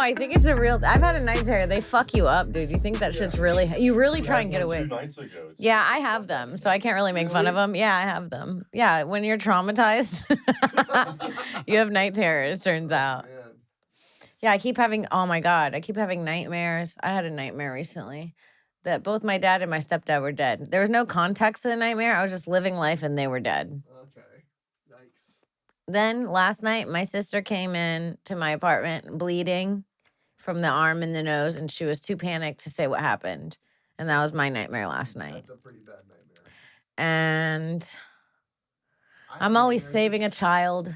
I think it's a real. I've had a night terror. They fuck you up, dude. You think that shit's really. You really try and get away. 2 nights ago. Yeah, I have them, so I can't really make fun of them. Yeah, I have them. Yeah, when you're traumatized, you have night terrors. Turns out. Yeah, I keep having. Oh my god, I keep having nightmares. I had a nightmare recently that both my dad and my stepdad were dead. There was no context to the nightmare. I was just living life, and they were dead. Okay. Yikes. Then last night, my sister came in to my apartment bleeding from the arm and the nose, and she was too panicked to say what happened. And that was my nightmare last night. That's a pretty bad nightmare. And I'm always saving a child.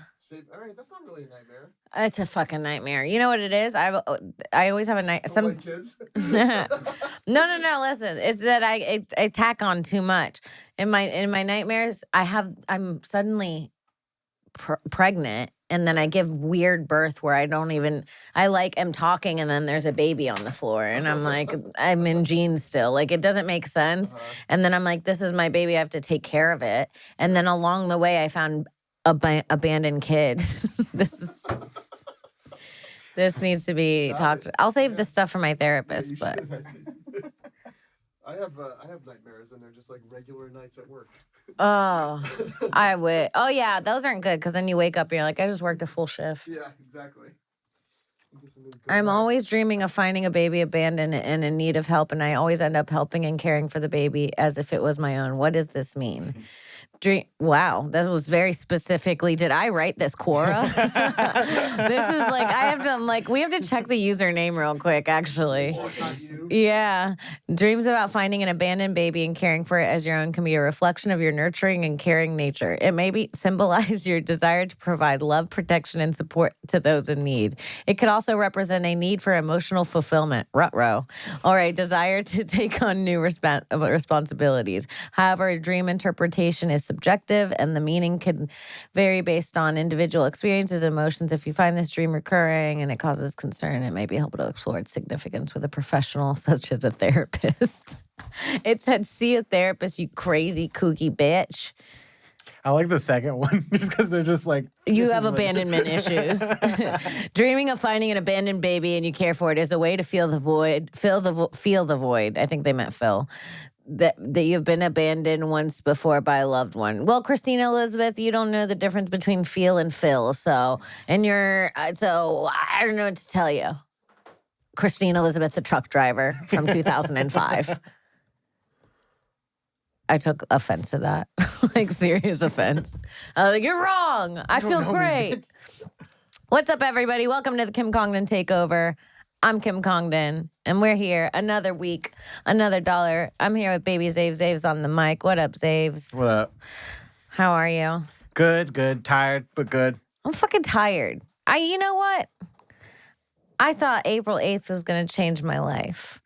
All right, that's not really a nightmare. It's a fucking nightmare. You know what it is? I always have a night. Some kids. No. Listen, it's that I tack on too much in my nightmares. I'm suddenly pregnant, and then I give weird birth where am talking, and then there's a baby on the floor, and I'm like, I'm in jeans still. Like, it doesn't make sense. And then I'm like, this is my baby. I have to take care of it. And then along the way, I found abandoned kid. This needs to be talked. I'll save this stuff for my therapist, but I have nightmares, and they're just like regular nights at work. Oh, I would. Oh yeah, those aren't good because then you wake up and you're like, I just worked a full shift. Yeah, exactly. I'm always dreaming of finding a baby abandoned and in need of help, and I always end up helping and caring for the baby as if it was my own. What does this mean? Wow, that was very specifically. Did I write this, Quora? This is like we have to check the username real quick, actually. Yeah. Dreams about finding an abandoned baby and caring for it as your own can be a reflection of your nurturing and caring nature. It may symbolize your desire to provide love, protection, and support to those in need. It could also represent a need for emotional fulfillment, ruh-roh, or a desire to take on new responsibilities. However, a dream interpretation is subjective, and the meaning can vary based on individual experiences and emotions. If you find this dream recurring and it causes concern, it may be helpful to explore its significance with a professional, such as a therapist. It said, see a therapist, you crazy, kooky bitch. I like the second one just because they're just like... You have abandonment issues. Dreaming of finding an abandoned baby and you care for it is a way to feel the void. Feel the void. I think they meant fill. That you've been abandoned once before by a loved one. Well, Christina Elizabeth, you don't know the difference between feel and fill. So I don't know what to tell you. Christina Elizabeth, the truck driver from 2005. I took offense to that. Like, serious offense. I was like, you're wrong. I feel great. What's up, everybody? Welcome to the Kim Congdon Takeover. I'm Kim Congdon, and we're here another week, another dollar. I'm here with baby Zave. Zave's on the mic. What up, Zaves? What up? How are you? Good. Tired, but good. I'm fucking tired. You know what? I thought April 8th was going to change my life.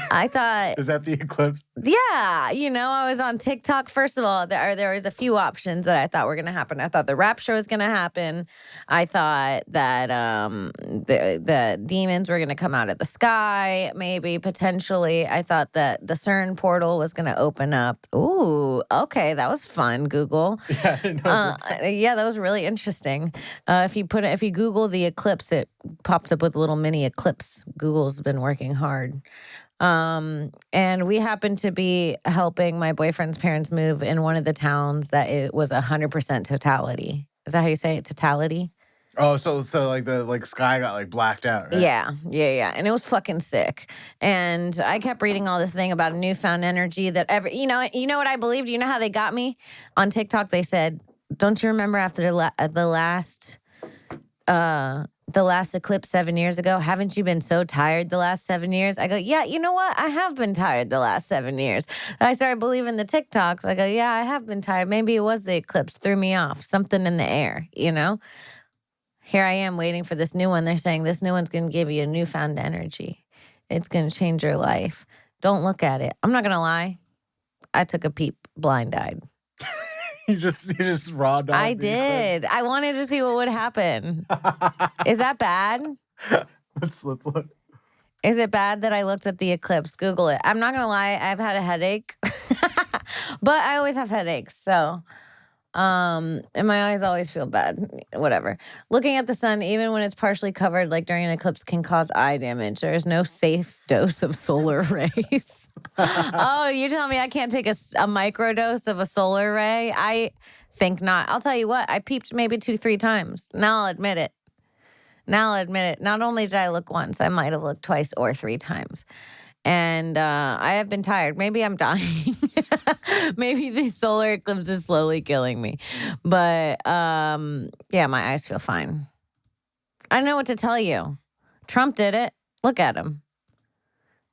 I thought... Is that the eclipse? Yeah. I was on TikTok. First of all, there was a few options that I thought were going to happen. I thought the rapture was going to happen. I thought that the demons were going to come out of the sky, maybe, potentially. I thought that the CERN portal was going to open up. Ooh, okay. That was fun, Google. Yeah, I didn't know. Yeah, that was really interesting. If you Google the eclipse, it pops up with a little mini eclipse. Google's been working hard. And we happened to be helping my boyfriend's parents move in one of the towns that it was 100% totality. Is that how you say it? Totality? Oh, so like the sky got like blacked out, right? Yeah. And it was fucking sick. And I kept reading all this thing about a newfound energy that you know what I believed? You know how they got me? On TikTok, they said, don't you remember after the last eclipse 7 years ago, haven't you been so tired the last 7 years? I go, yeah, you know what? I have been tired the last 7 years. I started believing the TikToks. I go, yeah, I have been tired. Maybe it was the eclipse threw me off. Something in the air, Here I am waiting for this new one. They're saying this new one's going to give you a newfound energy. It's going to change your life. Don't look at it. I'm not going to lie. I took a peep blind-eyed. You just raw dogged I did. Eclipse. I wanted to see what would happen. Is that bad? Let's look. Is it bad that I looked at the eclipse? Google it. I'm not going to lie. I've had a headache. But I always have headaches. So And my eyes always feel bad. Whatever. Looking at the sun, even when it's partially covered, like during an eclipse, can cause eye damage. There is no safe dose of solar rays. Oh, you're telling me I can't take a micro dose of a solar ray? I think not. I'll tell you what, I peeped maybe 2-3 times. Now I'll admit it. Not only did I look once, I might have looked twice or 3 times. And I have been tired. Maybe I'm dying. Maybe the solar eclipse is slowly killing me. But yeah, my eyes feel fine. I don't know what to tell you. Trump did it. Look at him.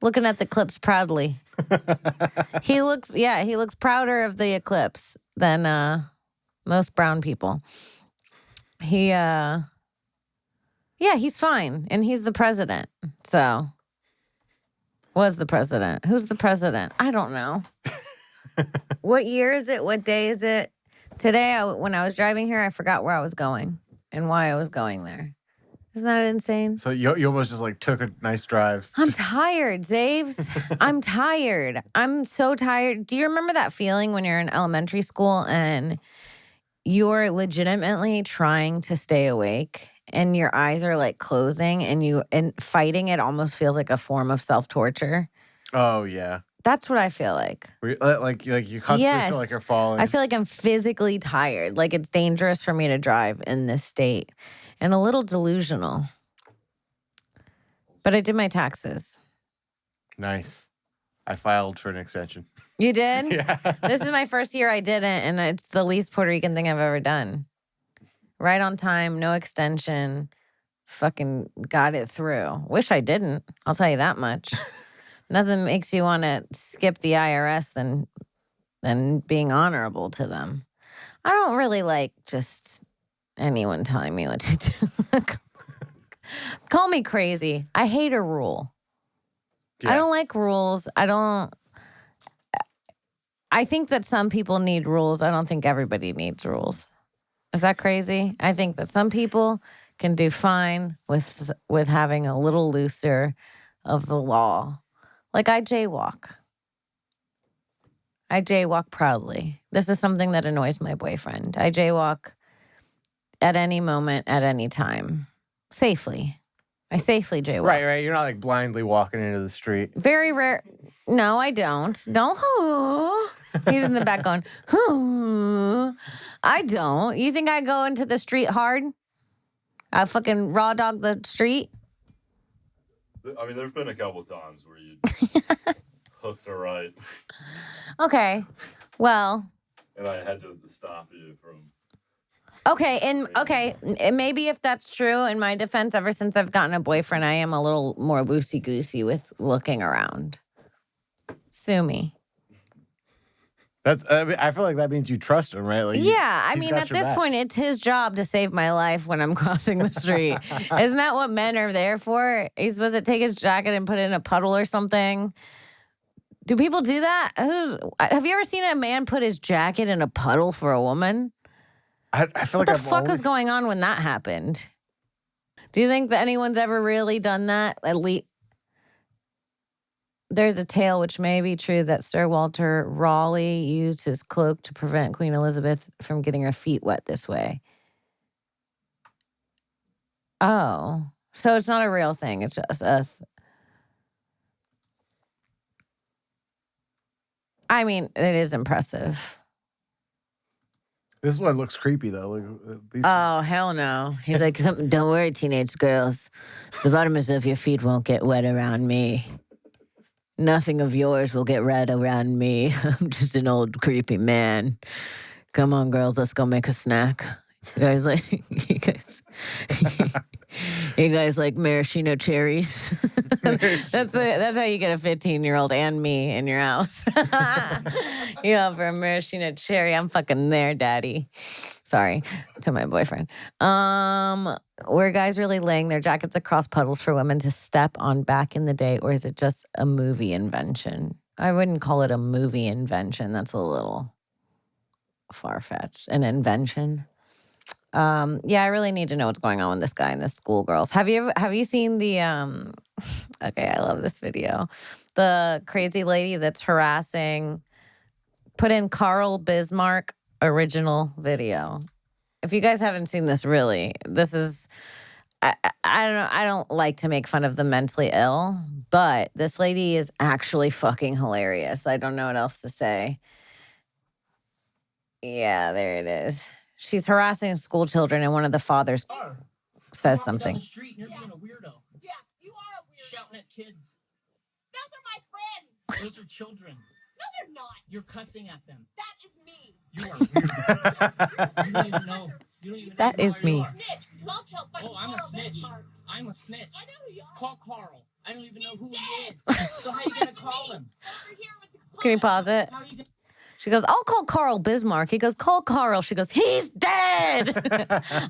Looking at the eclipse proudly. He looks prouder of the eclipse than most brown people. He's fine. And he's the president. So... was the president. Who's the president? I don't know. What year is it? What day is it? Today, when I was driving here, I forgot where I was going and why I was going there. Isn't that insane? So you almost just like took a nice drive. I'm tired, Zaves. I'm tired. I'm so tired. Do you remember that feeling when you're in elementary school and you're legitimately trying to stay awake? And your eyes are like closing and fighting it almost feels like a form of self-torture. Oh, yeah. That's what I feel like. Like you constantly Yes. feel like you're falling. I feel like I'm physically tired. Like it's dangerous for me to drive in this state. And a little delusional. But I did my taxes. Nice. I filed for an extension. You did? Yeah. This is my first year I didn't, and it's the least Puerto Rican thing I've ever done. Right on time, no extension. Fucking got it through. Wish I didn't. I'll tell you that much. Nothing makes you want to skip the IRS than being honorable to them. I don't really like just anyone telling me what to do. Call me crazy. I hate a rule. Yeah. I don't like rules. I think that some people need rules. I don't think everybody needs rules. Is that crazy? I think that some people can do fine with having a little looser of the law. Like I jaywalk. I jaywalk proudly. This is something that annoys my boyfriend. I jaywalk at any moment, at any time. Safely. I safely jaywalk. Right. You're not like blindly walking into the street. Very rare. No, I don't. Don't. He's in the back going, I don't. You think I go into the street hard? I fucking raw dog the street? I mean, there's been a couple times where you hooked a right. Okay. Well. And I had to stop you from. Okay, and maybe if that's true, in my defense, ever since I've gotten a boyfriend, I am a little more loosey-goosey with looking around. Sue me. I feel like that means you trust him, right? Like Yeah, I he's mean, got at your this back. point, it's his job to save my life when I'm crossing the street. Isn't that what men are there for? He's supposed to take his jacket and put it in a puddle or something. Do people do that? Have you ever seen a man put his jacket in a puddle for a woman? I feel What like the fuck was going on when that happened? Do you think that anyone's ever really done that? At least there's a tale which may be true that Sir Walter Raleigh used his cloak to prevent Queen Elizabeth from getting her feet wet this way. Oh, so it's not a real thing. It's just I mean, it is impressive. This one looks creepy though. Like, these Oh, hell no. He's like, don't worry, teenage girls. The bottoms of your feet won't get wet around me. Nothing of yours will get red around me. I'm just an old creepy man. Come on, girls, let's go make a snack. You guys like you guys like maraschino cherries? That's how you get a 15-year-old and me in your house. You offer a maraschino cherry, I'm fucking there, daddy. Sorry to my boyfriend. Were guys really laying their jackets across puddles for women to step on back in the day, or is it just a movie invention? I wouldn't call it a movie invention. That's a little far-fetched. An invention. Yeah, I really need to know what's going on with this guy and the schoolgirls. Have you seen the okay, I love this video. The crazy lady that's harassing, put in Carl Bismarck original video. If you guys haven't seen this, really, this is. I don't know. I don't like to make fun of the mentally ill, but this lady is actually fucking hilarious. I don't know what else to say. Yeah, there it is. She's harassing school children, and one of the fathers says something. Down the street, and you're being a weirdo. Yeah, you are a weirdo. Shouting at kids. Those are my friends. Those are children. No, they're not. You're cussing at them. That is me. You are weird. You don't even know. You don't even That know is who me. you are. Snitch. I'll tell fucking Oh, I'm a Carl snitch. Bismarck. I'm a snitch. I know who you are. Call Carl. I don't even know who he He's is. dead. So how you gonna call him? Over here with the Can you pause it? How you gonna... She goes, I'll call Carl Bismarck. He goes, call Carl. She goes, he's dead.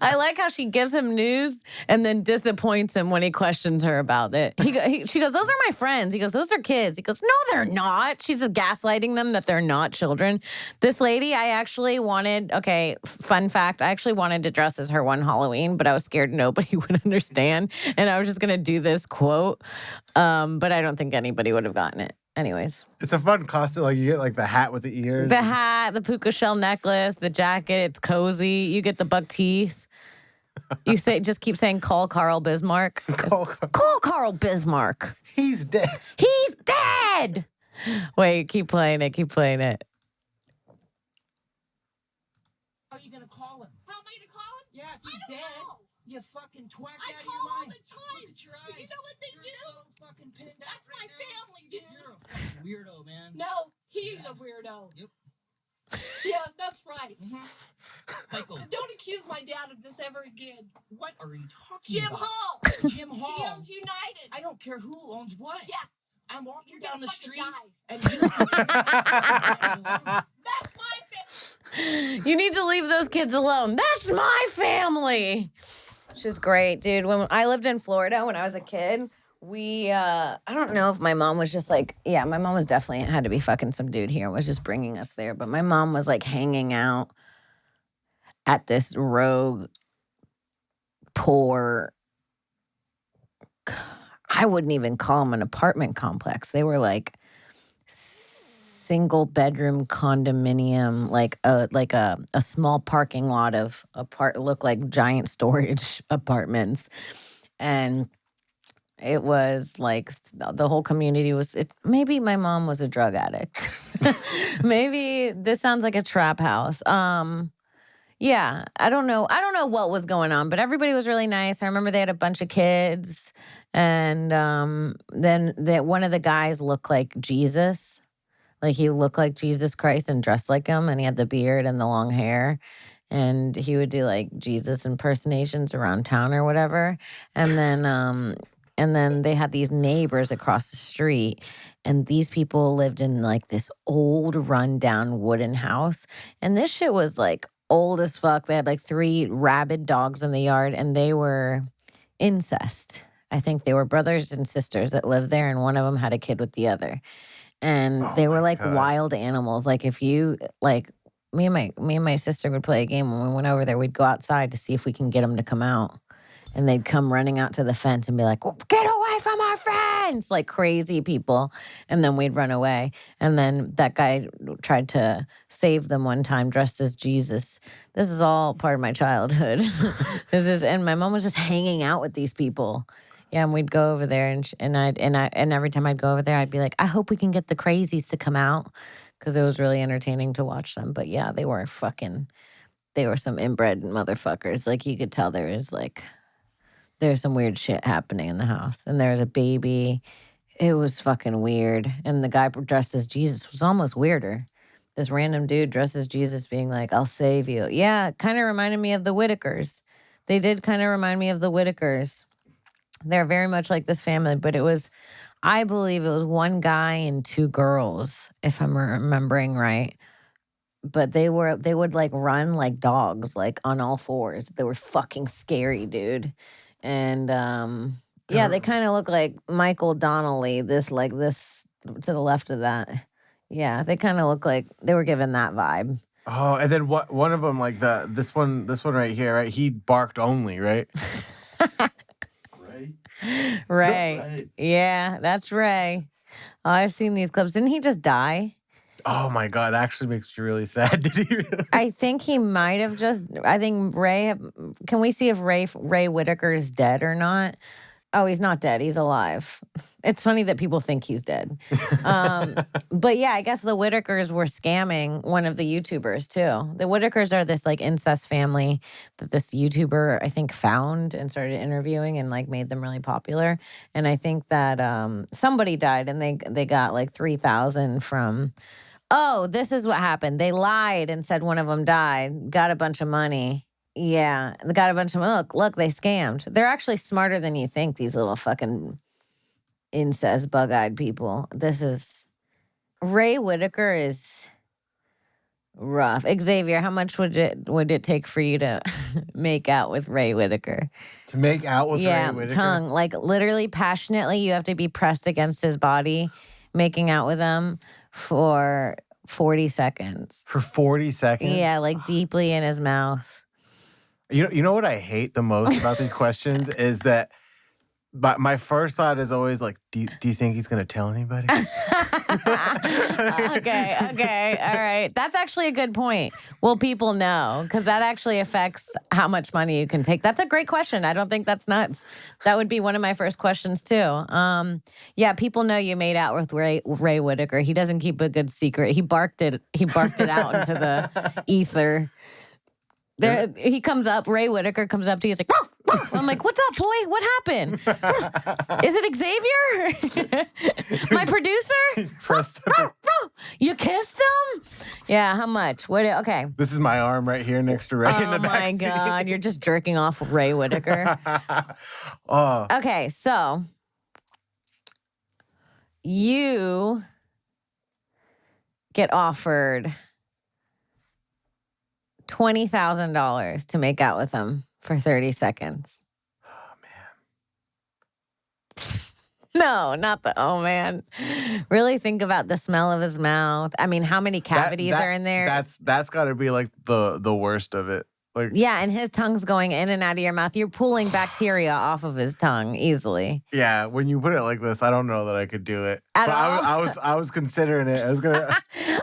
I like how she gives him news and then disappoints him when he questions her about it. She goes, those are my friends. He goes, those are kids. He goes, no, they're not. She's just gaslighting them that they're not children. This lady, I actually wanted, okay, fun fact, I actually wanted to dress as her one Halloween, but I was scared nobody would understand. And I was just going to do this quote, but I don't think anybody would have gotten it. Anyways. It's a fun costume. Like, you get like the hat with the ears. The hat, the puka shell necklace, the jacket, it's cozy. You get the buck teeth. You just keep saying, call Carl Bismarck. Call Carl Bismarck. He's dead. He's dead. Wait, keep playing it. Keep playing it. How are you gonna call him? How am I gonna call him? Yeah, if I he's don't dead, know. you fucking twat I out of call your all mind. the time. Look at your eyes. You know what they You're do? so fucking pinned out That's my right now. family, dude. You're a fucking weirdo, man. No, he's a weirdo. Yep. Yeah, that's right. Psycho. Don't accuse my dad of this ever again. What are you talking Jim about? Hall. Jim He Hall. owns United. I don't care who owns what. Yeah. I'm walking You're down gonna the fucking street die. and That's my family. You need to leave those kids alone. That's my family. She's great, dude. When I lived in Florida when I was a kid, I don't know if my mom was just like, yeah, my mom was definitely had to be fucking some dude here and was just bringing us there. But my mom was like hanging out at this rogue, poor, I wouldn't even call them an apartment complex. They were like single bedroom condominium, like a small parking lot of look like giant storage apartments. And it was like the whole community was maybe my mom was a drug addict. Maybe this sounds like a trap house. Yeah, I don't know what was going on, but everybody was really nice. I remember they had a bunch of kids, and then one of the guys looked like Jesus. Like he looked like Jesus Christ and dressed like him, and he had the beard and the long hair. And he would do like Jesus impersonations around town or whatever. And then they had these neighbors across the street, and these people lived in like this old rundown wooden house. And this shit was like old as fuck. They had like 3 rabid dogs in the yard, and they were incest. I think they were brothers and sisters that lived there, and one of them had a kid with the other. And they were like wild animals. Like if you like me and my sister would play a game when we went over there. We'd go outside to see if we can get them to come out. And they'd come running out to the fence and be like, get away from our fence, like crazy people. And then we'd run away. And then that guy tried to save them one time dressed as Jesus. This is all part of my childhood. And my mom was just hanging out with these people. Yeah, and we'd go over there, and every time I'd go over there, I'd be like, I hope we can get the crazies to come out, because it was really entertaining to watch them. But yeah, they were some inbred motherfuckers. Like you could tell there's some weird shit happening in the house, and there was a baby. It was fucking weird, and the guy dressed as Jesus was almost weirder. This random dude dressed as Jesus, being like, "I'll save you." Yeah, it kind of reminded me of the Whitakers. They did kind of remind me of the Whitakers. They're very much like this family, but I believe it was one guy and 2 girls, if I'm remembering right. But they would like run like dogs, like on all 4s. They were fucking scary, dude. And yeah, they kind of look like Michael Donnelly, this to the left of that. Yeah, they kind of look like they were given that vibe. Oh, and then one of them, like this one right here, right? He barked only, right? Ray. Yeah, that's Ray. Oh, I've seen these clips. Didn't he just die? Oh my god, that actually makes me really sad. Did he really? I think he might have just. I think Ray. Can we see if Ray Whitaker is dead or not? Oh, he's not dead. He's alive. It's funny that people think he's dead. But yeah, I guess the Whitakers were scamming one of the YouTubers too. The Whitakers are this like incest family that this YouTuber I think found and started interviewing and like made them really popular. And I think that somebody died and they got like 3,000 from. Oh, this is what happened. They lied and said one of them died, got a bunch of money. Yeah, they got a bunch of look, they scammed. They're actually smarter than you think, these little fucking incest bug-eyed people. This is Ray Whitaker is rough. Xavier, how much would it take for you to make out with Ray Whitaker? To make out with Yeah, Ray Whitaker? tongue, like literally passionately, you have to be pressed against his body, making out with him for 40 seconds. For 40 seconds? Yeah, like deeply in his mouth. You know what I hate the most about these questions is that my first thought is always like, do you think he's going to tell anybody? Okay, all right. That's actually a good point. Will people know? Because that actually affects how much money you can take. That's a great question. I don't think that's nuts. That would be one of my first questions too. Yeah, people know you made out with Ray Whitaker. He doesn't keep a good secret. He barked it out into the ether. There, he comes up, Ray Whitaker comes up to you, he's like, "Ruff, ruff." I'm like, what's up, boy? What happened? Is it Xavier? My producer? He's pressed Ruff, up. ruff. You kissed him? Yeah, how much? Okay. This is my arm right here next to Ray in the Oh back my seat. God, you're just jerking off Ray Whitaker. Oh, Okay, so you get offered $20,000 to make out with him for 30 seconds. oh man. No, not the oh man. Really think about the smell of his mouth. I mean, how many cavities are in there? That's got to be like the worst of it. Like, Yeah, and his tongue's going in and out of your mouth. You're pulling bacteria off of his tongue easily. yeah, when you put it like this, I don't know that I could do it. At But all? I was considering it. I was gonna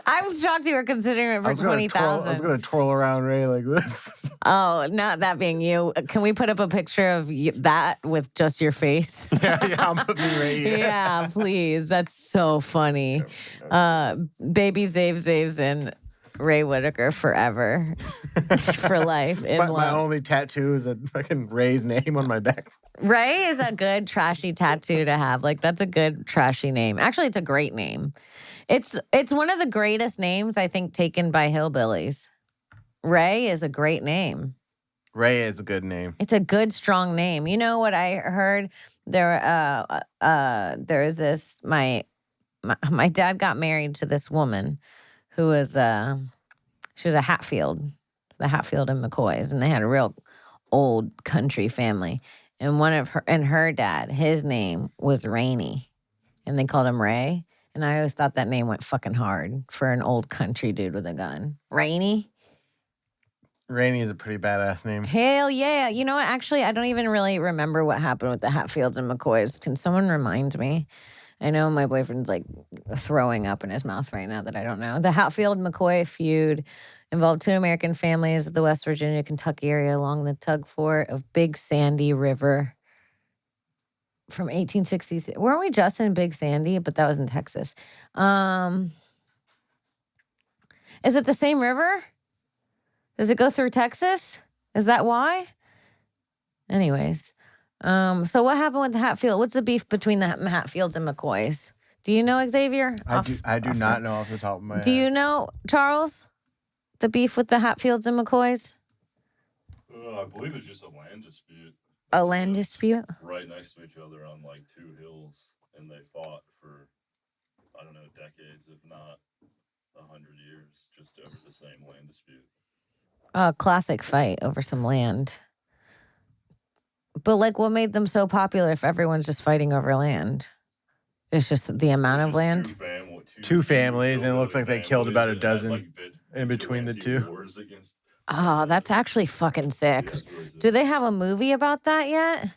I was shocked you were considering it I for was gonna twirl, I was 20,000. gonna twirl around Ray like this. Oh, not that being you. Can we put up a picture of that with just your face? yeah, I'm putting me right here. Yeah, please. That's so funny. Baby Zaves and Ray Whitaker forever. For life. in My love. only tattoo is a fucking Ray's name on my back. Ray is a good trashy tattoo to have. Like that's a good trashy name. Actually, it's a great name. It's one of the greatest names I think taken by hillbillies. Ray is a great name. Ray is a good name. It's a good strong name. You know what I heard? There's this my dad got married to this woman who was she was a Hatfield, the Hatfield and McCoys, and they had a real old country family. And her dad, his name was Rainey, and they called him Ray. And I always thought that name went fucking hard for an old country dude with a gun. Rainey? Rainey is a pretty badass name. Hell yeah. You know what? Actually, I don't even really remember what happened with the Hatfields and McCoys. Can someone remind me? I know my boyfriend's like throwing up in his mouth right now that I don't know. The Hatfield-McCoy feud involved two American families of the West Virginia, Kentucky area along the tug fort of Big Sandy River from 1860s. Weren't we just in Big Sandy? But that was in Texas. Is it the same river? Does it go through Texas? Is that why? Anyways. So what happened with the Hatfield? What's the beef between the Hatfields and McCoys? Do you know, Xavier? I do not know off the top of my head. Do you know, Charles, the beef with the Hatfields and McCoys? I believe it's just a land dispute. A land dispute? Right next to each other on like two hills, and they fought for, I don't know, decades, if not 100 years, just over the same land dispute. A classic fight over some land. But like, what made them so popular if everyone's just fighting over land? It's just the amount of land. Two families, and it looks like they killed about a dozen in between the two. Oh, that's actually fucking sick. Do they have a movie about that yet?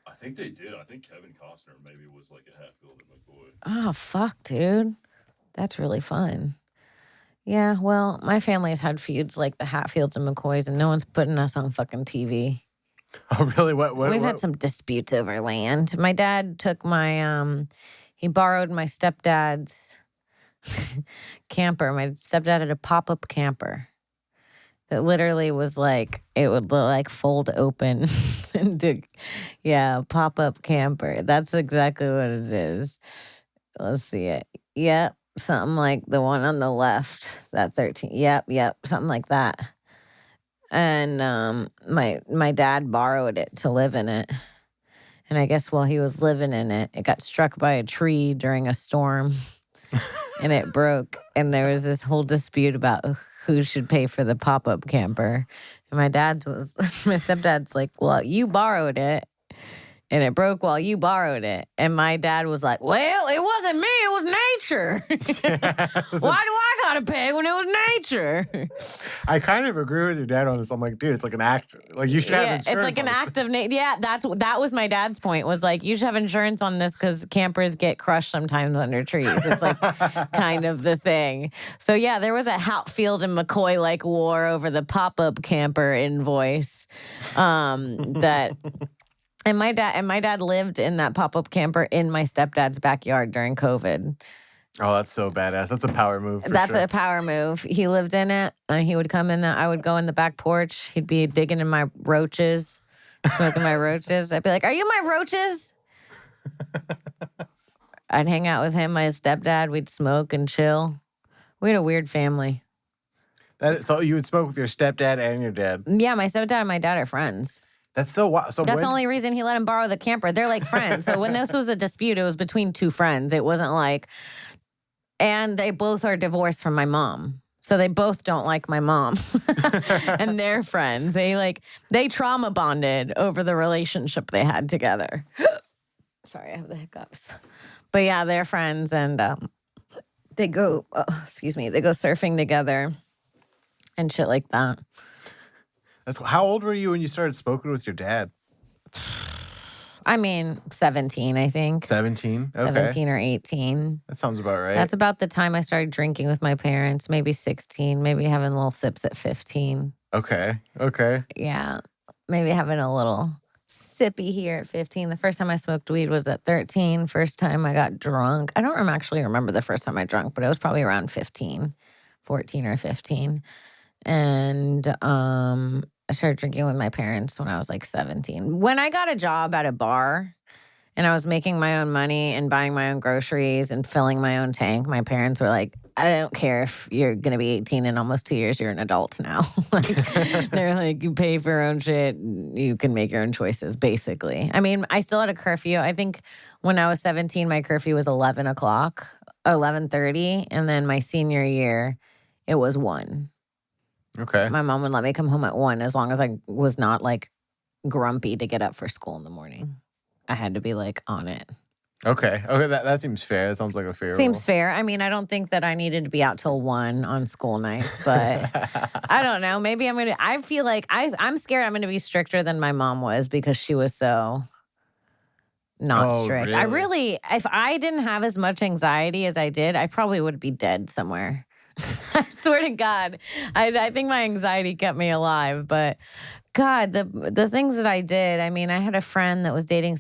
I think they did. I think Kevin Costner maybe was like a Hatfield and McCoy. Oh, fuck, dude. That's really fun. Yeah, well, my family's had feuds like the Hatfields and McCoys, and no one's putting us on fucking TV. Oh, really? What? We've had some disputes over land. My dad took my he borrowed my stepdad's camper. My stepdad had a pop-up camper that literally was like, it would like fold open into, yeah, pop-up camper. That's exactly what it is. Let's see it. Yep, something like the one on the left, that 13. Yep, something like that. And my dad borrowed it to live in it. And I guess while he was living in it, it got struck by a tree during a storm and it broke. And there was this whole dispute about who should pay for the pop-up camper. And my stepdad's like, well, you borrowed it. And it broke while you borrowed it. And my dad was like, well, it wasn't me. It was nature. Why do I got to pay when it was nature? I kind of agree with your dad on this. I'm like, dude, it's like an act. Like, you should have insurance. It's like an act of nature. Yeah, that was my dad's point, was like, you should have insurance on this because campers get crushed sometimes under trees. It's like kind of the thing. So, yeah, there was a Hatfield and McCoy like war over the pop-up camper invoice that... And my dad lived in that pop-up camper in my stepdad's backyard during COVID. Oh, that's so badass. That's a power move. That's a power move. He lived in it, and he would come in. I would go in the back porch. He'd be digging in my roaches, smoking my roaches. I'd be like, "Are you my roaches?" I'd hang out with him, my stepdad. We'd smoke and chill. We had a weird family. So you would smoke with your stepdad and your dad? Yeah, my stepdad and my dad are friends. That's so wild. So that's the only reason he let him borrow the camper. They're like friends. So when this was a dispute, it was between two friends. It wasn't like, and they both are divorced from my mom. So they both don't like my mom and they're friends. They trauma bonded over the relationship they had together. Sorry, I have the hiccups. But yeah, they're friends and they go surfing together and shit like that. How old were you when you started smoking with your dad? I mean, 17, I think. 17? Okay. 17 or 18. That sounds about right. That's about the time I started drinking with my parents, maybe 16, maybe having little sips at 15. Okay. Yeah, maybe having a little sippy here at 15. The first time I smoked weed was at 13. First time I got drunk. I don't actually remember the first time I drank, but it was probably around 15, 14 or 15. And I started drinking with my parents when I was like 17. When I got a job at a bar and I was making my own money and buying my own groceries and filling my own tank, my parents were like, I don't care if you're going to be 18 in almost 2 years, you're an adult now. They're like, you pay for your own shit, you can make your own choices, basically. I mean, I still had a curfew. I think when I was 17, my curfew was 11 o'clock, 11:30. And then my senior year, it was 1. Okay. My mom would let me come home at 1 as long as I was not like grumpy to get up for school in the morning. I had to be like on it. Okay. That seems fair. That sounds like a fair Seems rule. fair. I mean, I don't think that I needed to be out till 1 on school nights, but I don't know. Maybe I feel like I'm scared I'm going to be stricter than my mom was because she was so not strict. Really? If I didn't have as much anxiety as I did, I probably would be dead somewhere. I swear to God, I think my anxiety kept me alive. But God, the things that I did. I mean, I had a friend that was dating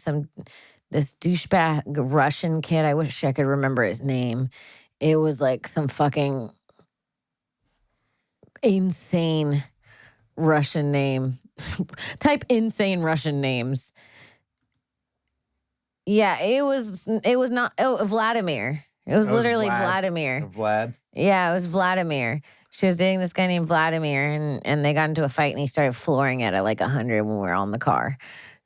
this douchebag Russian kid. I wish I could remember his name. It was like some fucking insane Russian name. Type insane Russian names. Yeah, it was not Vladimir. It was literally Vladimir. Vlad. Yeah, it was Vladimir. She was dating this guy named Vladimir, and they got into a fight, and he started flooring it at like 100 when we were on the car.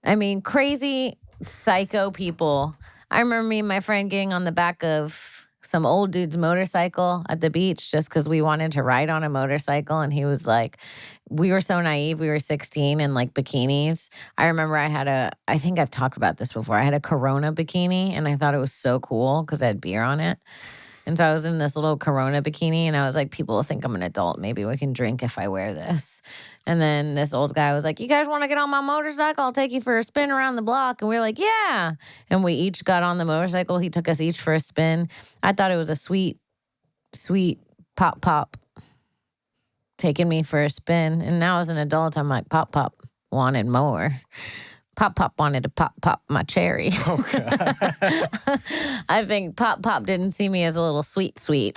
I mean, crazy, psycho people. I remember me and my friend getting on the back of some old dude's motorcycle at the beach just because we wanted to ride on a motorcycle, and he was like, we were so naive. We were 16 in like bikinis. I remember I think I've talked about this before. I had a Corona bikini, and I thought it was so cool because I had beer on it. And so I was in this little Corona bikini, and I was like, people will think I'm an adult. Maybe we can drink if I wear this. And then this old guy was like, you guys want to get on my motorcycle? I'll take you for a spin around the block. And we were like, yeah. And we each got on the motorcycle. He took us each for a spin. I thought it was a sweet, sweet pop. taking me for a spin. And now as an adult, I'm like, Pop Pop wanted more. Pop Pop wanted to pop my cherry. I think Pop Pop didn't see me as a little sweet. I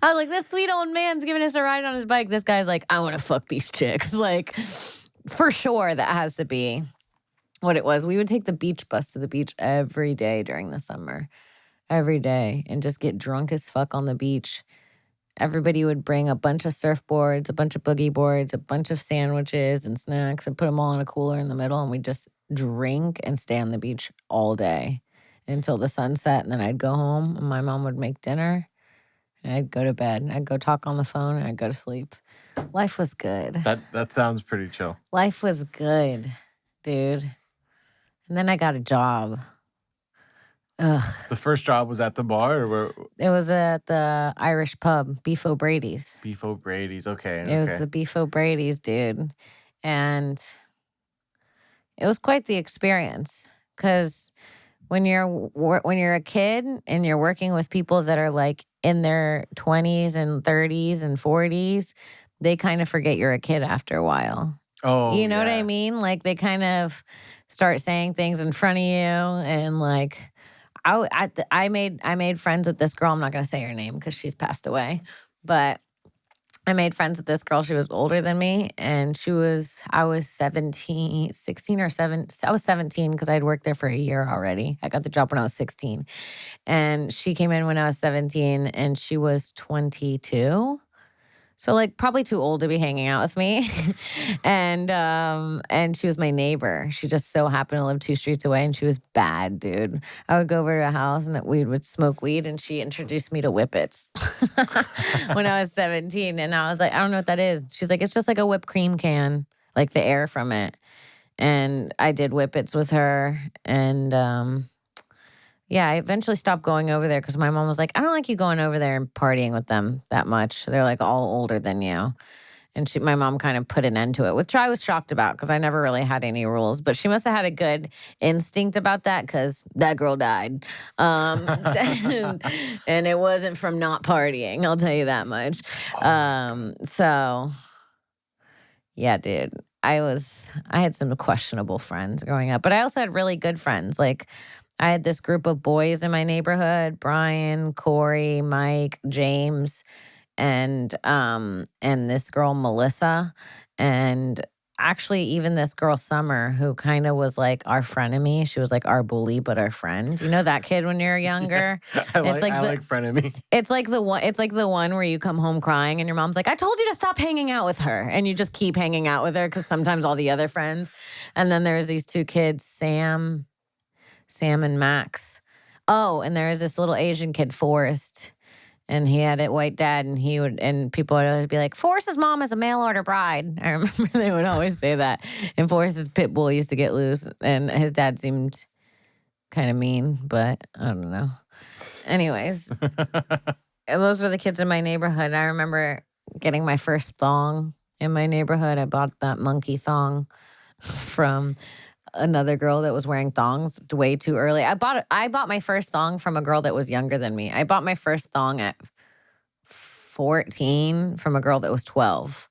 was like, this sweet old man's giving us a ride on his bike. This guy's like, I want to fuck these chicks. Like, for sure, that has to be what it was. We would take the beach bus to the beach every day during the summer. Every day. And just get drunk as fuck on the beach. Everybody would bring a bunch of surfboards, a bunch of boogie boards, a bunch of sandwiches and snacks and put them all in a cooler in the middle. And we'd just drink and stay on the beach all day until the sunset. And then I'd go home and my mom would make dinner. And I'd go to bed. And I'd go talk on the phone and I'd go to sleep. Life was good. That sounds pretty chill. Life was good, dude. And then I got a job. Ugh. The first job was at the bar, or where? It was at the Irish pub, Beef O'Brady's. Beef O'Brady's. Okay. It was the Beef O'Brady's, dude. And it was quite the experience because when you're a kid and you're working with people that are like in their 20s and 30s and 40s, they kind of forget you're a kid after a while. Oh, you know what I mean? Like they kind of start saying things in front of you, and like I made friends with this girl. I'm not gonna say her name because she's passed away, but I made friends with this girl. She was older than me, and I was 17, 16 or 7. I was 17 because I'd worked there for a year already. I got the job when I was 16, and she came in when I was 17, and she was 22. So like probably too old to be hanging out with me. and she was my neighbor. She just so happened to live 2 streets away, and she was bad, dude. I would go over to her house and we would smoke weed, and she introduced me to whippets when I was 17. And I was like, I don't know what that is. She's like, it's just like a whipped cream can, like the air from it. And I did whippets with her, and yeah, I eventually stopped going over there because my mom was like, I don't like you going over there and partying with them that much. They're like all older than you. And my mom kind of put an end to it, which I was shocked about because I never really had any rules. But she must have had a good instinct about that because that girl died. And it wasn't from not partying, I'll tell you that much. So, yeah, dude. I had some questionable friends growing up, but I also had really good friends. Like, I had this group of boys in my neighborhood: Brian, Corey, Mike, James, and this girl Melissa, and actually even this girl Summer, who kind of was like our frenemy. She was like our bully, but our friend. You know that kid when you're younger? Yeah, I like frenemy. It's like the one where you come home crying and your mom's like, I told you to stop hanging out with her, and you just keep hanging out with her because sometimes all the other friends. And then there's these 2 kids, Sam and Max. Oh, and there was this little Asian kid, Forrest, and he had a white dad, and people would always be like, Forrest's mom is a mail order bride. I remember they would always say that. And Forrest's pit bull used to get loose, and his dad seemed kind of mean, but I don't know. Anyways, and those were the kids in my neighborhood. I remember getting my first thong in my neighborhood. I bought that monkey thong from another girl that was wearing thongs way too early. I bought my first thong from a girl that was younger than me. I bought my first thong at 14 from a girl that was 12.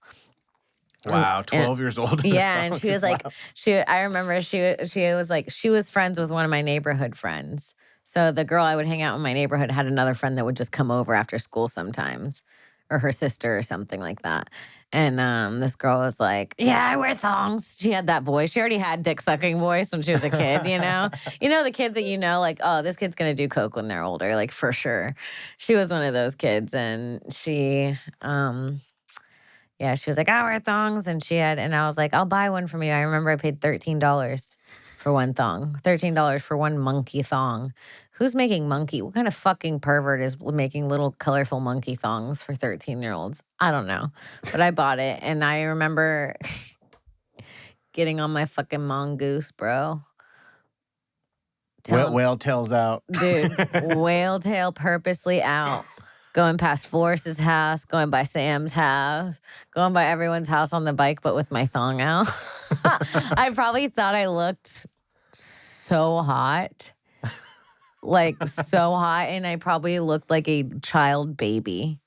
Wow, 12 years old. Yeah, and she was like, wow. I remember she was like, she was friends with one of my neighborhood friends. So the girl I would hang out in my neighborhood had another friend that would just come over after school sometimes, or her sister or something like that. And this girl was like, yeah, I wear thongs. She had that voice. She already had dick sucking voice when she was a kid, you know? You know the kids that like, oh, this kid's going to do coke when they're older, like for sure. She was one of those kids, and she she was like, I wear thongs, and I was like, I'll buy one from you. I remember I paid $13 for one thong. $13 for one monkey thong. Who's making monkey? What kind of fucking pervert is making little colorful monkey thongs for 13-year-olds? I don't know. But I bought it, and I remember getting on my fucking mongoose, bro. Whale tails out. Dude, whale tail purposely out. Going past Forrest's house, going by Sam's house, going by everyone's house on the bike, but with my thong out. I probably thought I looked so hot. Like so hot, and I probably looked like a child baby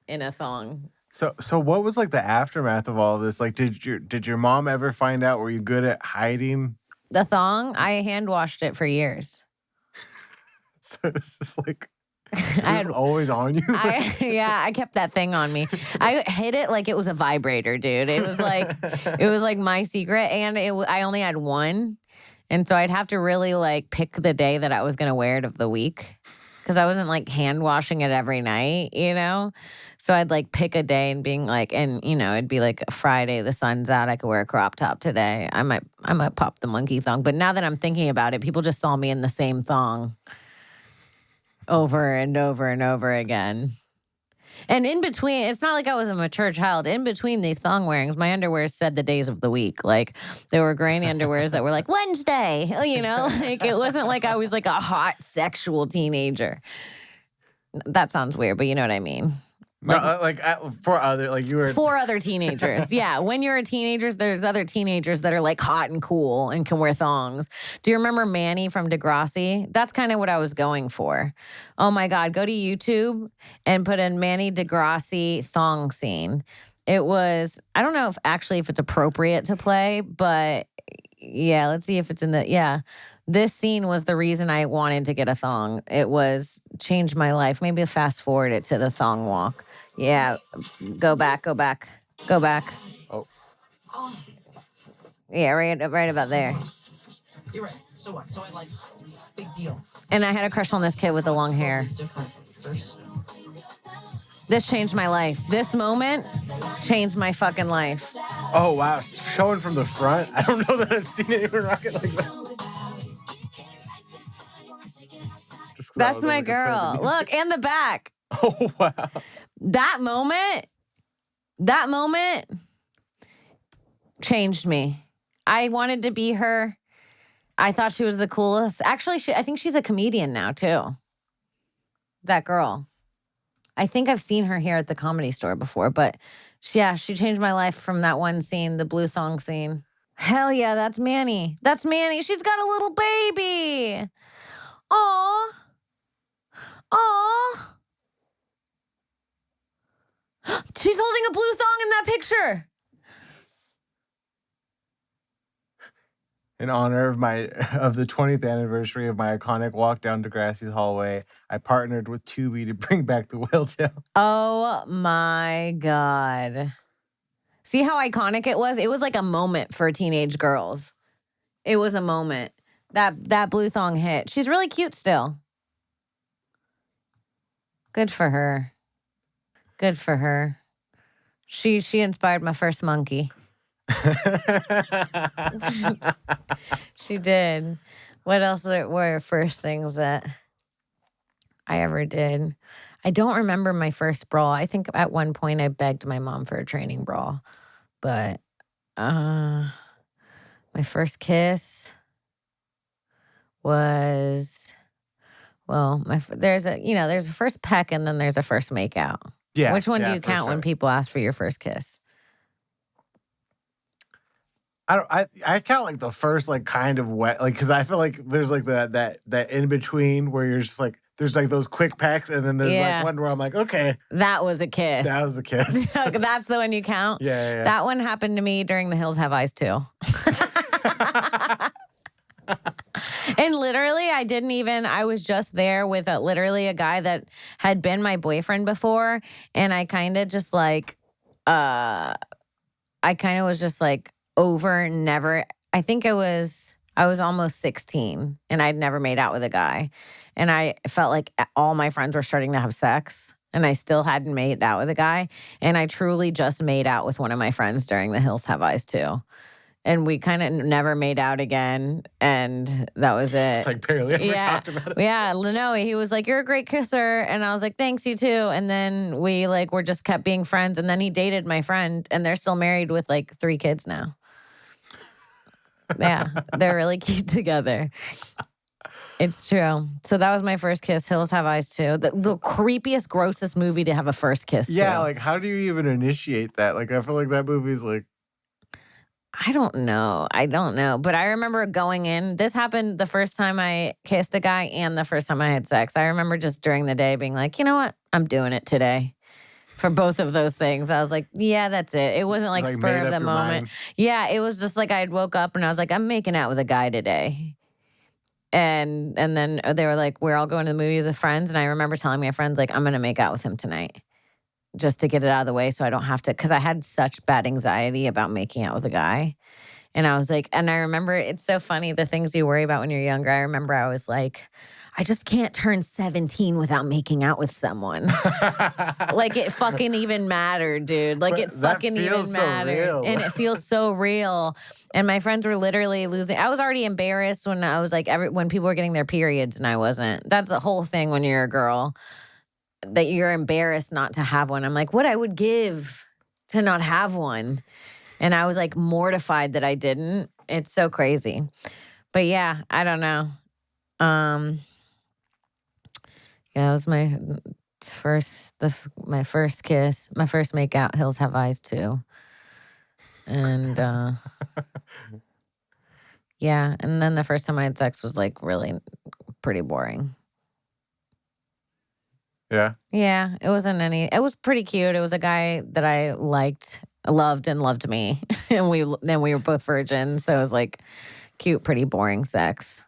in a thong. So what was like the aftermath of all of this? Like, did your mom ever find out? Were you good at hiding? The thong, I hand washed it for years. So it's just like I it was had always on you. I kept that thing on me. I hid it like it was a vibrator, dude. It was like my secret, and I only had one, and so I'd have to really like pick the day that I was gonna wear it of the week, because I wasn't like hand washing it every night, you know. So I'd like pick a day and being like, and you know, it'd be like a Friday, the sun's out, I could wear a crop top today. I might pop the monkey thong, but now that I'm thinking about it, people just saw me in the same thong over and over and over again. And in between, it's not like I was a mature child. In between these thong wearings, my underwear said the days of the week. Like there were granny underwears that were like Wednesday, you know, like it wasn't like I was like a hot sexual teenager. That sounds weird, but you know what I mean. For other, like you were For other teenagers. Yeah. When you're a teenager, there's other teenagers that are like hot and cool and can wear thongs. Do you remember Manny from Degrassi? That's kind of what I was going for. Oh my God. Go to YouTube and put in Manny Degrassi thong scene. It was, I don't know if it's appropriate to play, but yeah, let's see if it's in this scene was the reason I wanted to get a thong. It was changed my life. Maybe fast forward it to the thong walk. Yeah, go back. Oh. Yeah, right about there. You're right. So what? So I like, big deal. And I had a crush on this kid with the long hair. Different person. This changed my life. This moment changed my fucking life. Oh wow, showing from the front. I don't know that I've seen anyone rock it like that. Just 'cause I That's was my over to play the girl. music. Look, and the back. Oh wow. That moment changed me. I wanted to be her. I thought she was the coolest. Actually, I think she's a comedian now too. That girl. I think I've seen her here at the Comedy Store before, but she changed my life from that one scene, the blue thong scene. Hell yeah, that's Manny. That's Manny. She's got a little baby. Aw. She's holding a blue thong in that picture. In honor of the 20th anniversary of my iconic walk down Degrassi's hallway, I partnered with Tubi to bring back the whale tail. Oh my God. See how iconic it was? It was like a moment for teenage girls. It was a moment. That blue thong hit. She's really cute still. Good for her. Good for her. She inspired my first monkey. She did. What else were first things that I ever did? I don't remember my first brawl. I think at one point I begged my mom for a training brawl. But my first kiss was, well, there's a first peck and then there's a first makeout. Yeah. Which one do you for count when sure. people ask for your first kiss? I count like the first like kind of wet, like because I feel like there's like that in between where you're just like there's like those quick pecks and then there's like one where I'm like, okay, That was a kiss. that was a kiss. That's the one you count? Yeah. That one happened to me during The Hills Have Eyes too. And literally, I was just there with literally a guy that had been my boyfriend before. And I kind of just like, I kind of was just like over never. I think I was almost 16 and I'd never made out with a guy. And I felt like all my friends were starting to have sex and I still hadn't made out with a guy. And I truly just made out with one of my friends during The Hills Have Eyes too. And we kind of never made out again. And that was it. Just like barely ever talked about it. Yeah, Lenoe, he was like, "You're a great kisser." And I was like, "Thanks, you too." And then we were just kept being friends. And then he dated my friend and they're still married with like 3 kids now. Yeah, they're really cute together. It's true. So that was my first kiss. Hills Have Eyes too. The creepiest, grossest movie to have a first kiss to. Yeah, like how do you even initiate that? Like I feel like that movie's like I don't know. But I remember going in. This happened the first time I kissed a guy and the first time I had sex. I remember just during the day being like, you know what? I'm doing it today. for both of those things. I was like, yeah, that's it. It wasn't like Like, spur made of up the your moment. mind. Yeah, it was just like I woke up and I was like, I'm making out with a guy today. And then they were like, we're all going to the movies with friends. And I remember telling my friends, like, I'm going to make out with him tonight just to get it out of the way so I don't have to, because I had such bad anxiety about making out with a guy. And I was like, and I remember, it's so funny, the things you worry about when you're younger. I remember I was like, I just can't turn 17 without making out with someone. Like it fucking even mattered, dude. Like But it that fucking even feels so mattered. real. And it feels so real. And my friends were literally losing. I was already embarrassed when I was like, when people were getting their periods and I wasn't. That's the whole thing when you're a girl, that you're embarrassed not to have one. I'm like, what I would give to not have one. And I was like mortified that I didn't. It's so crazy. But yeah, I don't know. Yeah, it was my first kiss, my first make out. Hills Have Eyes too, and yeah, and then the first time I had sex was like really pretty boring. Yeah. Yeah, it wasn't any. It was pretty cute. It was a guy that I loved and loved me, and we were both virgins, so it was like cute, pretty boring sex.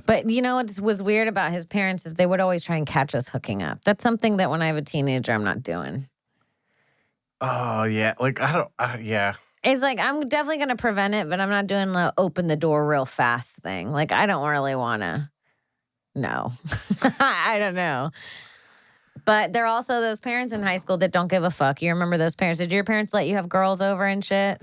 But you know what was weird about his parents is they would always try and catch us hooking up. That's something that when I have a teenager, I'm not doing. Oh yeah, like I don't. Yeah. It's like I'm definitely going to prevent it, but I'm not doing the open the door real fast thing. Like I don't really want to. No, I don't know. But there are also those parents in high school that don't give a fuck. You remember those parents? Did your parents let you have girls over and shit?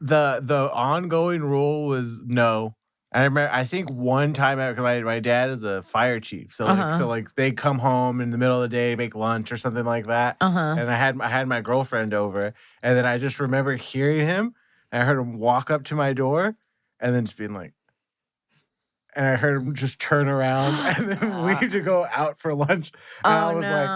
The ongoing rule was no. I remember. I think one time, my dad is a fire chief, so like they come home in the middle of the day, make lunch or something like that. And I had my girlfriend over, and then I just remember hearing him, and I heard him walk up to my door, and then just being like, and I heard him just turn around and then leave to go out for lunch. And I was like,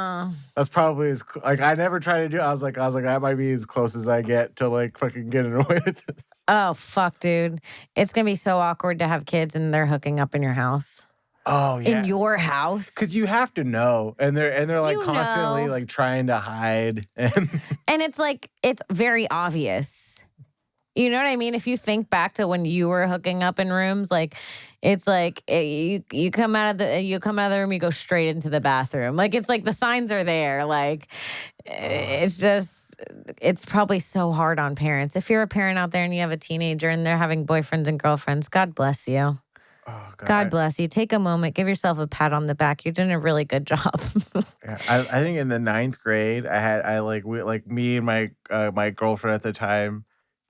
that's probably like I never tried to do it. I was like, that might be as close as I get to like fucking getting away with this. Oh fuck, dude. It's gonna be so awkward to have kids and they're hooking up in your house. Oh yeah. In your house. Because you have to know. And they're like constantly like trying to hide. And it's like it's very obvious. You know what I mean? If you think back to when you were hooking up in rooms, like it's like you come out of the room, you go straight into the bathroom. Like it's like the signs are there. Like it's probably so hard on parents. If you're a parent out there and you have a teenager and they're having boyfriends and girlfriends, God bless you. Oh, God bless you. Take a moment, give yourself a pat on the back. You're doing a really good job. Yeah, I think in the 9th grade, me and my girlfriend at the time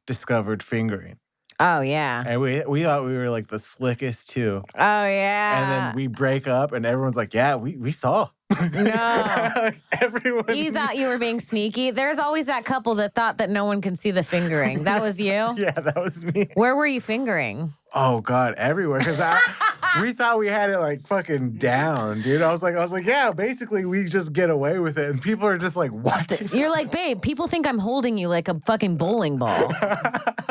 discovered fingering. Oh yeah. And we thought we were like the slickest too. Oh yeah. And then we break up and everyone's like, yeah, we saw. No. Like, everyone. You thought you were being sneaky. There's always that couple that thought that no one can see the fingering. That was you? Yeah, that was me. Where were you fingering? Oh God, everywhere. Because we thought we had it like fucking down, dude. I was like, yeah, basically we just get away with it. And people are just like, what? You're like, babe, people think I'm holding you like a fucking bowling ball.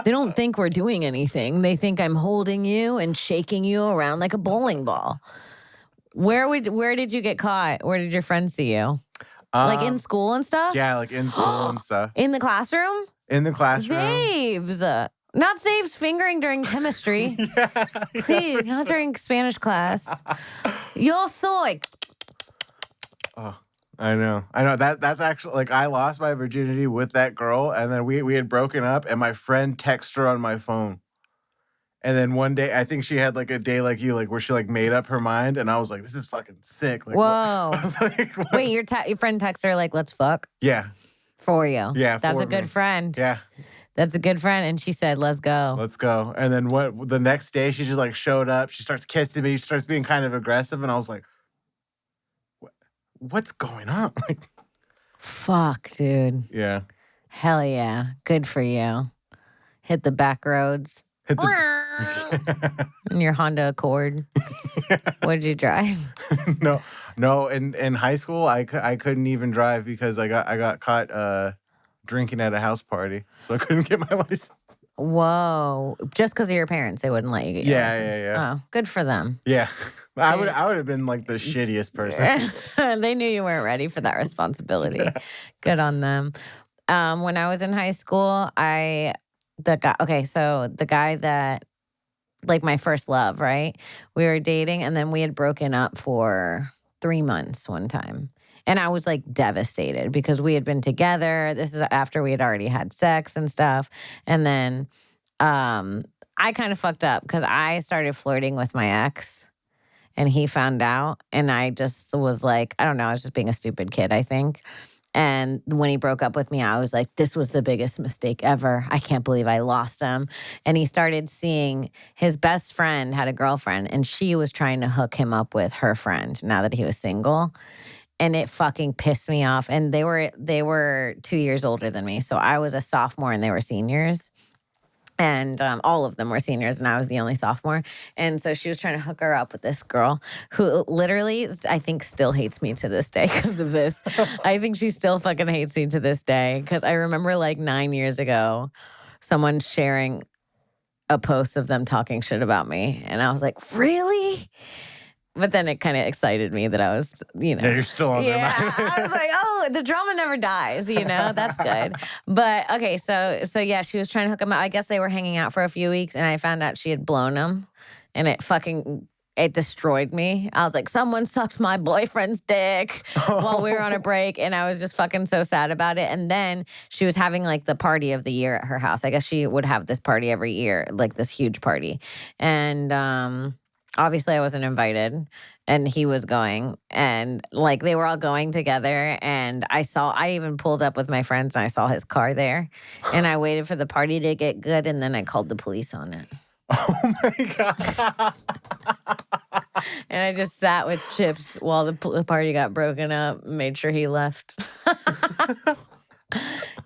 They don't think we're doing anything. They think I'm holding you and shaking you around like a bowling ball. Where did you get caught? Where did your friends see you? Like in school and stuff? Yeah, like in school and stuff. In the classroom? In the classroom. Zaves. Not Zaves fingering during chemistry. Yeah, Please, not during Spanish class. Yo soy. Oh, I know. That's actually like I lost my virginity with that girl, and then we had broken up, and my friend texted her on my phone. And then one day, I think she had like a day like you, like where she like made up her mind, and I was like, "This is fucking sick." Like, whoa! I was like, what? Wait, your friend texted her like, "Let's fuck." Yeah. For you. Yeah. That's for a good me. friend. Yeah. That's a good friend, and she said, "Let's go." Let's go. And then the next day, she just like showed up. She starts kissing me. She starts being kind of aggressive, and I was like, "What's going on?" Like, fuck, dude. Yeah. Hell yeah. Good for you. Hit the back roads. Hit the in your Honda Accord. What did you drive? No. In high school, I couldn't even drive because I got caught drinking at a house party, so I couldn't get my license. Whoa. Just because of your parents, they wouldn't let you get your license. Yeah. Oh, good for them. Yeah. I would have been like the shittiest person. They knew you weren't ready for that responsibility. Good on them. When I was in high school, the guy that, like my first love, right? We were dating and then we had broken up for 3 months one time. And I was like devastated because we had been together. This is after we had already had sex and stuff. And then I kind of fucked up because I started flirting with my ex. And he found out, and I just was like, I don't know, I was just being a stupid kid, I think. And when he broke up with me, I was like, this was the biggest mistake ever. I can't believe I lost him. And he started seeing his best friend had a girlfriend, and she was trying to hook him up with her friend now that he was single. And it fucking pissed me off. And they were 2 years older than me. So I was a sophomore and they were seniors. And all of them were seniors, and I was the only sophomore. And so she was trying to hook her up with this girl who literally, I think, still hates me to this day because of this. I think she still fucking hates me to this day because I remember like 9 years ago, someone sharing a post of them talking shit about me. And I was like, really? But then it kind of excited me that I was, Yeah, you're still on their mind. I was like, oh, the drama never dies, that's good. But okay, so yeah, she was trying to hook him up. I guess they were hanging out for a few weeks, and I found out she had blown him, and it destroyed me. I was like, someone sucked my boyfriend's dick while we were on a break, and I was just fucking so sad about it. And then she was having like the party of the year at her house. I guess she would have this party every year, like this huge party, and obviously, I wasn't invited, and he was going, and like they were all going together. And I even pulled up with my friends, and I saw his car there, and I waited for the party to get good, and then I called the police on it. Oh my God. And I just sat with Chips while the party got broken up, made sure he left.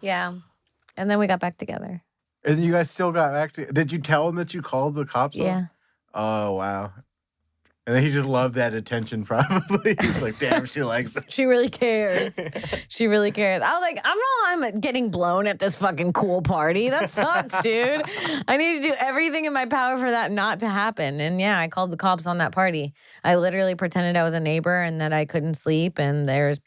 Yeah, and then we got back together. And you guys still got back to. Did you tell him that you called the cops? Yeah. Oh, wow. And then he just loved that attention, probably. He's like, damn, she likes it. She really cares. She really cares. I was like, I'm getting blown at this fucking cool party. That sucks, dude. I need to do everything in my power for that not to happen. And yeah, I called the cops on that party. I literally pretended I was a neighbor and that I couldn't sleep, and there's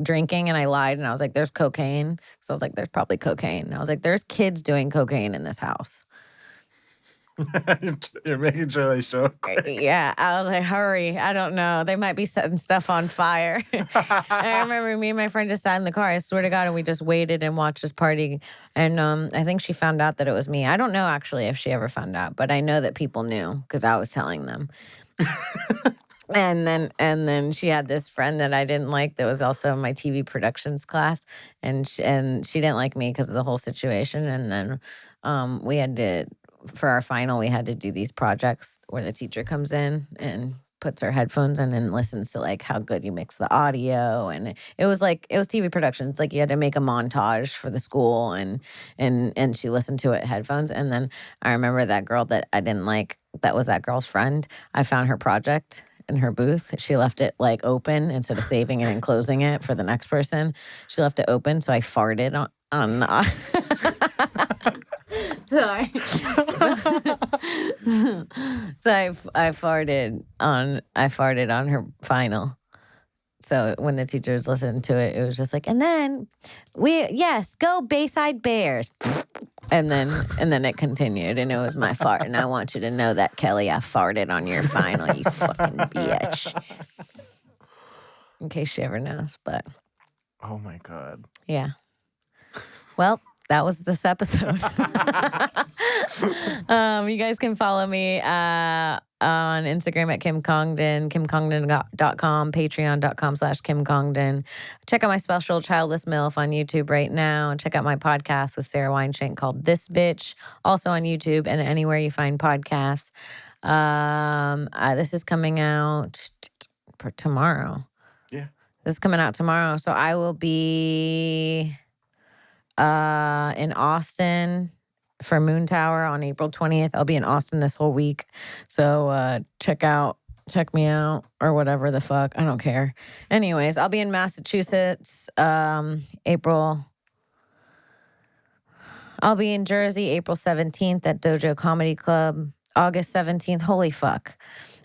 drinking, and I lied, and I was like, there's cocaine. So I was like, there's probably cocaine. And I was like, there's kids doing cocaine in this house. You're making sure they show up quick. Yeah, I was like, hurry. I don't know. They might be setting stuff on fire. And I remember me and my friend just sat in the car, I swear to God, and we just waited and watched this party. And I think she found out that it was me. I don't know, actually, if she ever found out, but I know that people knew because I was telling them. And then she had this friend that I didn't like that was also in my TV productions class, and she didn't like me because of the whole situation. And then we had to, for our final, we had to do these projects where the teacher comes in and puts her headphones in and listens to like how good you mix the audio. And it was TV production. It's like you had to make a montage for the school, and she listened to it headphones. And then I remember that girl that I didn't like, that was that girl's friend. I found her project in her booth. She left it like open instead of saving it and closing it for the next person. She left it open, so I farted on the So I farted on her final. So when the teachers listened to it, it was just like, and then go Bayside Bears. And then it continued, and it was my fart. And I want you to know that, Kelly, I farted on your final, you fucking bitch. In case she ever knows, but. Oh my God. Yeah. Well, that was this episode. You guys can follow me on Instagram at Kim Congdon, kimcongdon.com, patreon.com/KimCongdon. Check out my special Childless MILF on YouTube right now. And check out my podcast with Sarah Weinschenk called This Bitch, also on YouTube and anywhere you find podcasts. This is coming out tomorrow. Yeah. This is coming out tomorrow. So I will be in Austin for Moon Tower on April 20th. I'll be in Austin this whole week. So check me out or whatever the fuck. I don't care. Anyways, I'll be in Massachusetts April I'll be in Jersey April 17th at Dojo Comedy Club. August 17th. Holy fuck.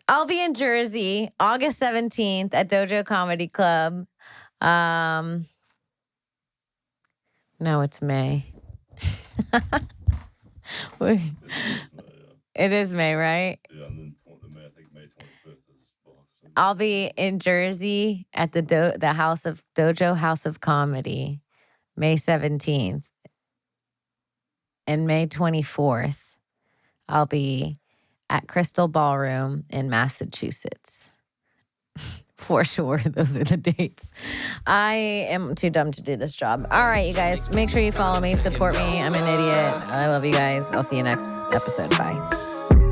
I'll be in Jersey August 17th at Dojo Comedy Club. No, it's May. It's It is May, right? yeah, and then I think May 25th is Boston. I'll be in Jersey at the Dojo House of Comedy, May 17th. And May 24th, I'll be at Crystal Ballroom in Massachusetts. For sure, those are the dates. I am too dumb to do this job. All right, you guys, make sure you follow me, support me. I'm an idiot. I love you guys. I'll see you next episode. Bye.